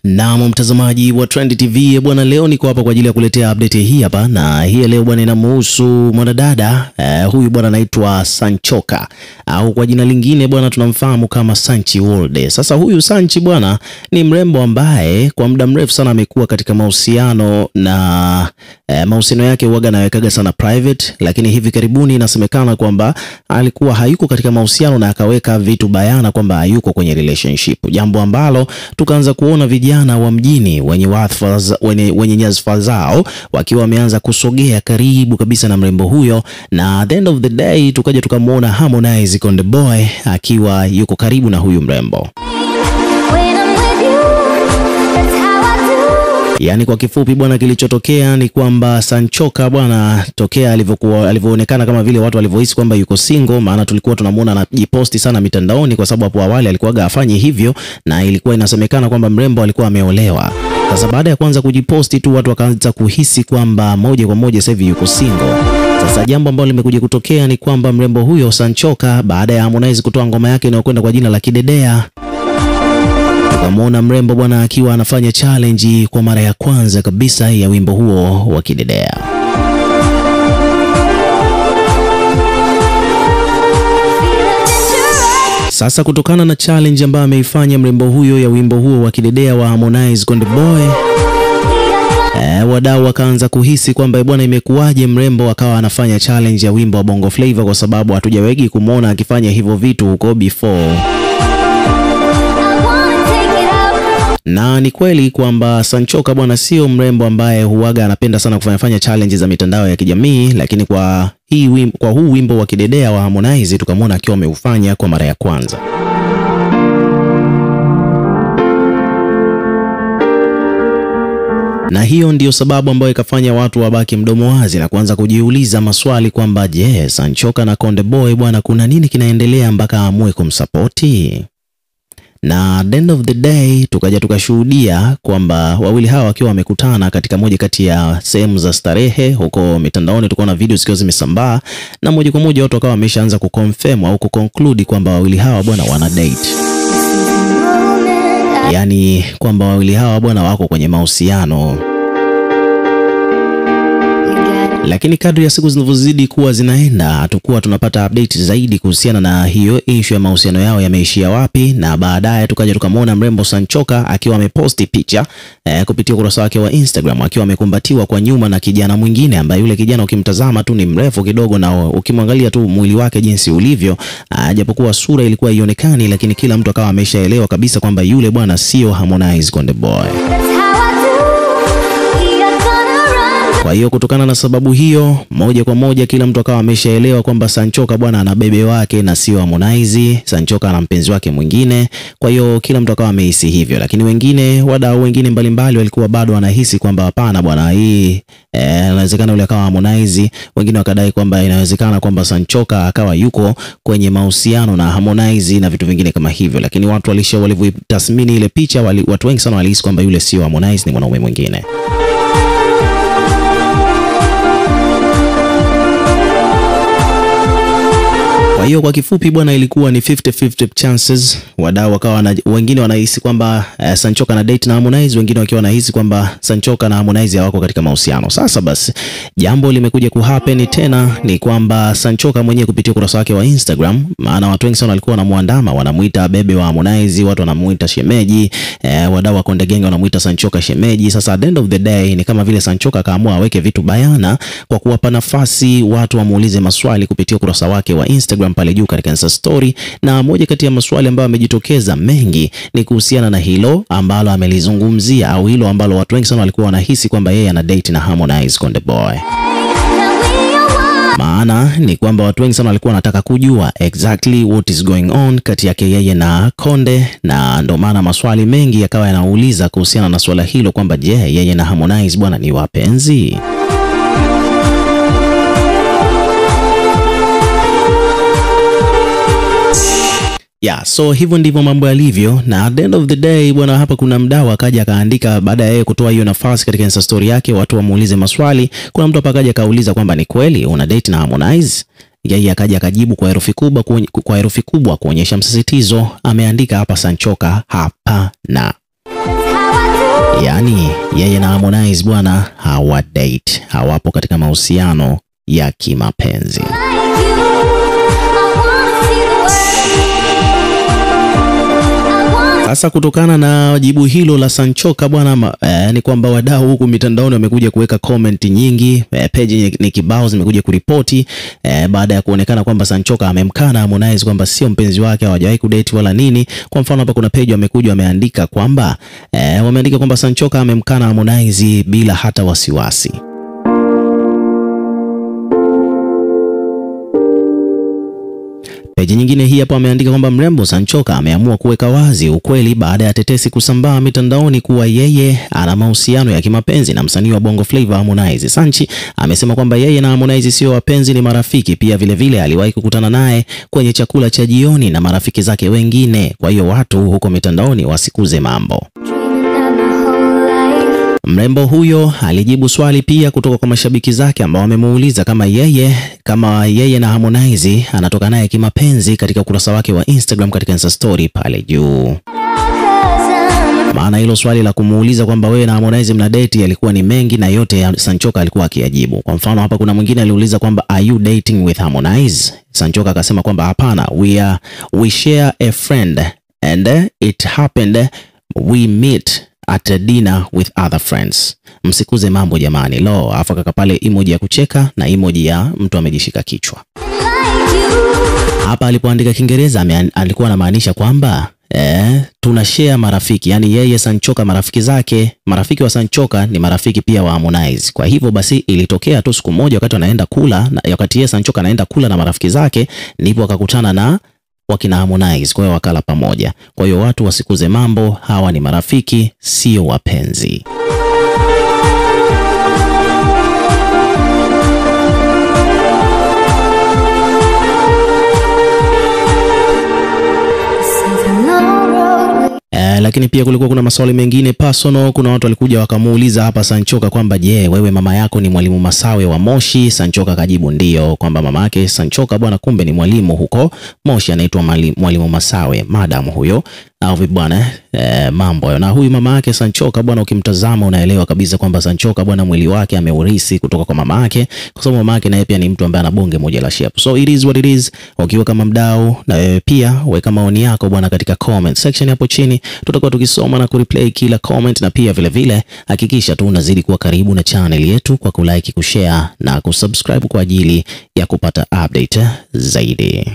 Na mtazamaji wa Trend TV bwana, leo niko hapa kwa ajili ya kuletea update hii hapa, na hii leo bwana inamhusu mwanadada huyu bwana anaitwa Sanchoka au kwa jina lingine bwana tunamfahamu kama Sanchi World. Sasa huyu Sanchi bwana ni mrembo ambaye kwa muda mrefu sana amekuwa katika mahusiano na mahusiano yake huaga anawekaga sana private, lakini hivi karibuni inasemekana kwamba alikuwa hayuko katika mahusiano na akaweka vitu bayana kwamba hayuko kwenye relationship, jambo ambalo tukaanza kuona vijana wa mjini wenye nyadhifa zao wakiwa wameanza kusogea karibu kabisa na mrembo huyo, na at the end of the day tukaja tukamwona Harmonize Konde Boy akiwa yuko karibu na huyu mrembo. Yani kwa kifupi bwana, kilichotokea ni kwamba Sanchoka bwana tokea alivyoonekana kama vile watu walivyohisi kwamba yuko single, maana tulikuwa tunamuona anajiposti sana mitandaoni, kwa sababu hapo awali alikuwa afanye hivyo na ilikuwa inasemekana kwamba mrembo alikuwa ameolewa. Sasa baada ya kuanza kujiposti tu watu wakaanza kuhisi kwamba moja kwa moja sasa hivi yuko single. Sasa jambo ambalo limekuja kutokea ni kwamba mrembo huyo Sanchoka, baada ya Harmonize kutoa ngoma yake inayokwenda kwa jina la Kidedea, tukamwona mrembo bwana akiwa anafanya challenge kwa mara ya kwanza kabisa ya wimbo huo wa Kidedea. Sasa kutokana na challenge ambayo ameifanya mrembo huyo ya wimbo huo wa Kidedea wa Harmonize Konde Boy, wadau wakaanza kuhisi kwamba bwana imekuwaje mrembo akawa anafanya challenge ya wimbo wa Bongo Flava, kwa sababu hatujawegi kumuona akifanya hivyo vitu huko before. Na ni kweli kwamba Sanchoka bwana sio mrembo ambaye huaga anapenda sana kufanya challenge za mitandao ya kijamii, lakini kwa huu wimbo wa Kidedea wa Harmonize tukamwona akiwa ameufanya kwa mara ya kwanza. Na hiyo ndiyo sababu ambayo ikafanya watu wabaki mdomo wazi na kuanza kujiuliza maswali kwamba je, Sanchoka na Konde Boy bwana kuna nini kinaendelea mpaka amue kumsapoti? Na at the end of the day tukaja tukashuhudia kwamba wawili hawa wakiwa wamekutana katika moja kati ya sehemu za starehe huko mitandaoni. Tukaona video zikiwa zimesambaa na moja kwa moja watu wakawa wameshaanza kuconfirm au kuconclude kwamba wawili hawa bwana wana date, yani kwamba wawili hawa bwana wako kwenye mahusiano. Lakini kadri ya siku zinavyozidi kuwa zinaenda hatakuwa tunapata update zaidi kuhusiana na hiyo issue ya mahusiano yao yameishia wapi. Na baadaye tukaja tukamwona mrembo Sanchoka akiwa ameposti picha kupitia ukurasa wake wa Instagram akiwa amekumbatiwa kwa nyuma na kijana mwingine ambaye yule kijana ukimtazama tu ni mrefu kidogo, na ukimwangalia tu mwili wake jinsi ulivyo, japokuwa sura ilikuwa haionekani, lakini kila mtu akawa ameshaelewa kabisa kwamba yule bwana sio Harmonize Konde Boy. Kwa hiyo kutokana na sababu hiyo moja kwa moja kila mtu akawa ameshaelewa kwamba Sanchoka bwana ana bebe wake na sio Harmonize. Sanchoka ana mpenzi wake mwingine, kwa hiyo kila mtu akawa amehisi hivyo. Lakini wengine, wadau wengine mbalimbali walikuwa bado wanahisi kwamba hapana bwana, hii inawezekana yule akawa Harmonize. Wengine wakadai kwamba inawezekana kwamba Sanchoka akawa yuko kwenye mahusiano na Harmonize na vitu vingine kama hivyo. Lakini watu walivyotathmini ile picha, watu wengi sana walihisi kwamba yule sio Harmonize, ni mwanaume mwingine. Kwa hiyo kwa kifupi bwana ilikuwa ni 50-50 chances. Wadau wakawa wengine wanahisi kwamba Sanchoka na date na Harmonize, wengine wakiwa wanahisi kwamba Sanchoka na Harmonize hawako katika mahusiano. Sasa basi jambo limekuja kuhappen tena, ni kwamba Sanchoka mwenyewe kupitia ukurasa wake wa Instagram, maana watu wengi sana walikuwa wanamuandama, wanamuita bebe wa Harmonize, watu wanamuita shemeji, wadau wa Konde Gang wanamuita Sanchoka shemeji. Sasa at the end of the day ni kama vile Sanchoka akaamua aweke vitu bayana kwa kuwapa nafasi watu wamuulize maswali kupitia ukurasa wake wa Instagram pale juu katika Insta story. Na moja kati ya maswali ambayo yamejitokeza mengi ni kuhusiana na hilo ambalo amelizungumzia, au hilo ambalo watu wengi sana walikuwa wanahisi kwamba yeye ana date na Harmonize Konde Boy. Maana ni kwamba watu wengi sana walikuwa wanataka kujua exactly what is going on kati yake yeye na Konde, na ndio maana maswali mengi yakawa yanauliza kuhusiana na swala hilo kwamba je, yeye na Harmonize bwana ni wapenzi? So hivyo ndivyo mambo yalivyo. Na at the end of the day bwana, hapa kuna mdau akaja akaandika baada ya yeye kutoa hiyo nafasi katika Insta story yake watu wamuulize maswali. Kuna mtu hapa akaja akauliza kwamba ni kweli una date na Harmonize? Yeye akaja akajibu kwa herufi kubwa kuonyesha msisitizo. Ameandika hapa Sanchoka hapana. Yaani yeye na Harmonize bwana hawadate, hawapo katika mahusiano ya kimapenzi. Sasa kutokana na jibu hilo la Sanchoka bwana, ni kwamba wadau huku mitandaoni wamekuja kuweka comment nyingi, page ni kibao zimekuja kuripoti baada ya kuonekana kwamba Sanchoka amemkana Harmonize kwamba sio mpenzi wake, hawajawahi kudate wala nini. Kwa mfano hapa kuna page wamekuja wameandika kwamba Sanchoka amemkana Harmonize bila hata wasiwasi. Peji nyingine hii hapa ameandika kwamba mrembo Sanchoka ameamua kuweka wazi ukweli baada ya tetesi kusambaa mitandaoni kuwa yeye ana mahusiano ya kimapenzi na msanii wa Bongo Flava Harmonize. Sanchi amesema kwamba yeye na Harmonize sio wapenzi, ni marafiki. Pia vile aliwahi kukutana naye kwenye chakula cha jioni na marafiki zake wengine. Kwa hiyo watu huko mitandaoni wasikuze mambo. Mrembo huyo alijibu swali pia kutoka kwa mashabiki zake ambao wamemuuliza kama yeye na Harmonize anatoka naye kimapenzi katika ukurasa wake wa Instagram katika Insta story pale juu. Maana hilo swali la kumuuliza kwamba wewe na Harmonize mna date yalikuwa ni mengi na yote Sanchoka alikuwa akiyajibu. Kwa mfano hapa kuna mwingine aliuliza kwamba are you dating with Harmonize? Sanchoka akasema kwamba hapana, we share a friend and it happened we meet at a dinner with other friends. Msikuze mambo jamani. Alafu kaka pale emoji ya kucheka na emoji ya mtu amejishika kichwa. Hapa alipoandika Kiingereza alikuwa anamaanisha kwamba tuna share marafiki, yani yeye Sanchoka marafiki wa Sanchoka ni marafiki pia wa Harmonize. Kwa hivyo basi ilitokea tu siku moja wakati yeye Sanchoka anaenda kula na marafiki zake, ndipo akakutana na wakina Harmonize, kwa hiyo wakala pamoja. Kwa hiyo watu wasikuze mambo, hawa ni marafiki, sio wapenzi. Lakini pia kulikuwa kuna maswali mengine personal. Kuna watu walikuja wakamuuliza hapa Sanchoka kwamba je, wewe mama yako ni Mwalimu Masawe wa Moshi? Sanchoka akajibu ndio, kwamba mama yake Sanchoka bwana kumbe ni mwalimu huko Moshi, anaitwa Mwalimu Masawe madam huyo. Au vipi bwana mambo hayo. Na huyu mama yake Sanchoka bwana, ukimtazama unaelewa kabisa kwamba Sanchoka bwana mwili wake ameurisi kutoka kwa mama yake, kwa sababu mama yake naye pia ni mtu ambaye ana bonge moja la shape. So it is what it is. Ukiwa kama mdau, na wewe pia weka maoni yako bwana katika comment section hapo chini, tutakuwa tukisoma na kureplay kila comment. Na pia vile hakikisha tu unazidi kuwa karibu na channel yetu kwa kulike, kushare na kusubscribe kwa ajili ya kupata update zaidi.